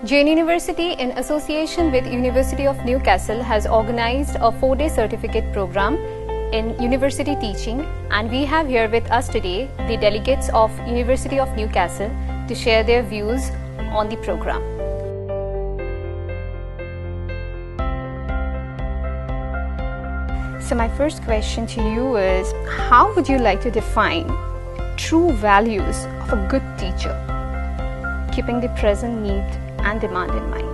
Jain University, in association with University of Newcastle, has organized a 4-day certificate program in university teaching, and we have here with us today the delegates of University of Newcastle to share their views on the program. So my first question to you is, how would you like to define true values of a good teacher, keeping the present need and demand in mind?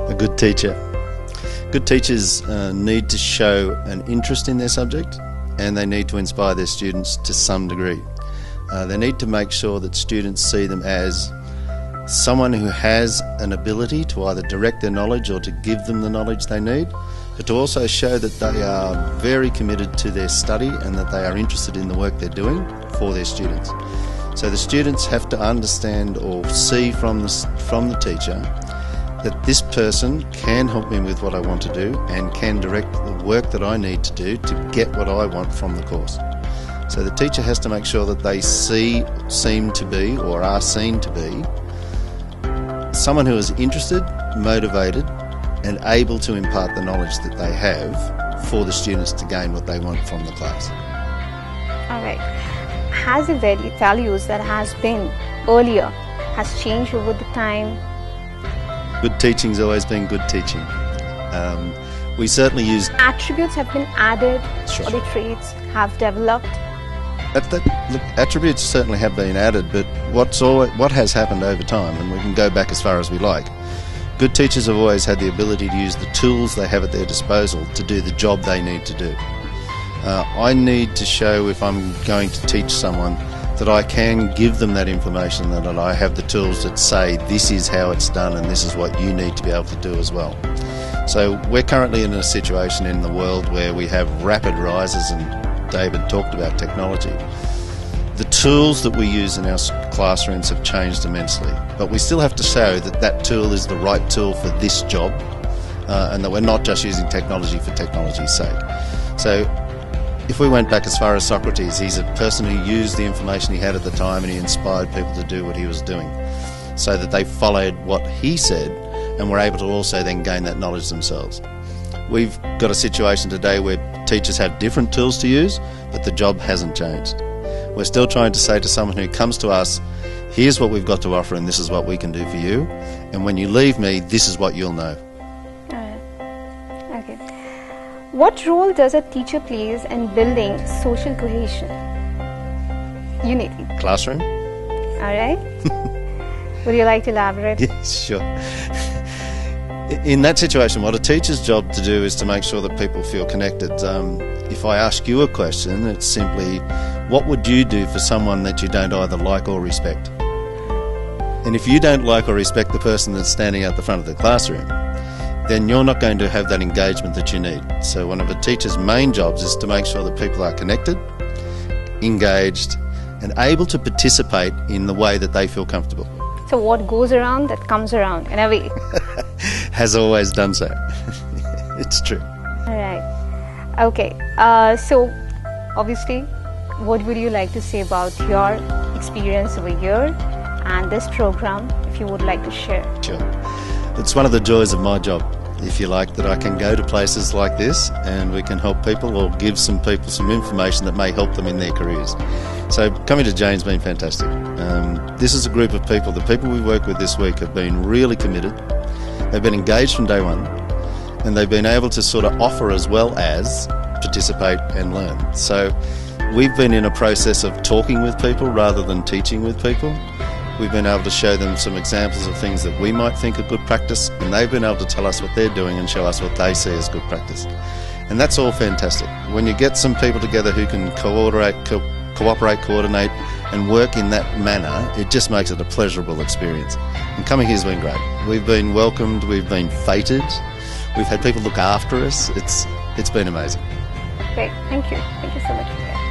A good teacher. Good teachers need to show an interest in their subject, and they need to inspire their students to some degree. They need to make sure that students see them as someone who has an ability to either direct their knowledge or to give them the knowledge they need, but to also show that they are very committed to their study and that they are interested in the work they're doing for their students. So the students have to understand or see from the teacher that this person can help me with what I want to do and can direct the work that I need to do to get what I want from the course. So the teacher has to make sure that they seem to be, or are seen to be, someone who is interested, motivated, and able to impart the knowledge that they have for the students to gain what they want from the class. All right. Has the values that has been earlier has changed over the time? Good teaching's always been good teaching. We certainly use Attributes have been added, Sure. or the traits have developed. Look, attributes certainly have been added, but what has happened over time, and we can go back as far as we like, good teachers have always had the ability to use the tools they have at their disposal to do the job they need to do. I need to show, if I'm going to teach someone, that I can give them that information, that I have the tools that say this is how it's done and this is what you need to be able to do as well. So we're currently in a situation in the world where we have rapid rises, and David talked about technology. The tools that we use in our classrooms have changed immensely, but we still have to show that that tool is the right tool for this job, and that we're not just using technology for technology's sake. So if we went back as far as Socrates, he's a person who used the information he had at the time, and he inspired people to do what he was doing so that they followed what he said and were able to also then gain that knowledge themselves. We've got a situation today where teachers have different tools to use, but the job hasn't changed. We're still trying to say to someone who comes to us, here's what we've got to offer and this is what we can do for you, and when you leave me, this is what you'll know. Okay. What role does a teacher plays in building social cohesion? Unity. Classroom? All right. Would you like to elaborate? Yes, sure. In that situation, what a teacher's job to do is to make sure that people feel connected. If I ask you a question, it's simply, what would you do for someone that you don't either like or respect? And if you don't like or respect the person that's standing at the front of the classroom, then you're not going to have that engagement that you need. So one of a teacher's main jobs is to make sure that people are connected, engaged, and able to participate in the way that they feel comfortable. So what goes around, that comes around, in a way. Has always done so. It's true. All right. Okay. So obviously, what would you like to say about your experience over here and this program, if you would like to share? Sure. It's one of the joys of my job, if you like, that I can go to places like this and we can help people or give some people some information that may help them in their careers. So coming to Jain's been fantastic. This is a group of people, the people we work with this week have been really committed. They've been engaged from day one, and they've been able to sort of offer as well as participate and learn. So we've been in a process of talking with people rather than teaching with people. We've been able to show them some examples of things that we might think are good practice, and they've been able to tell us what they're doing and show us what they see as good practice. And that's all fantastic. When you get some people together who can cooperate, coordinate and work in that manner, it just makes it a pleasurable experience. And coming here has been great. We've been welcomed, we've been feted, we've had people look after us. It's been amazing. Great, thank you so much for that.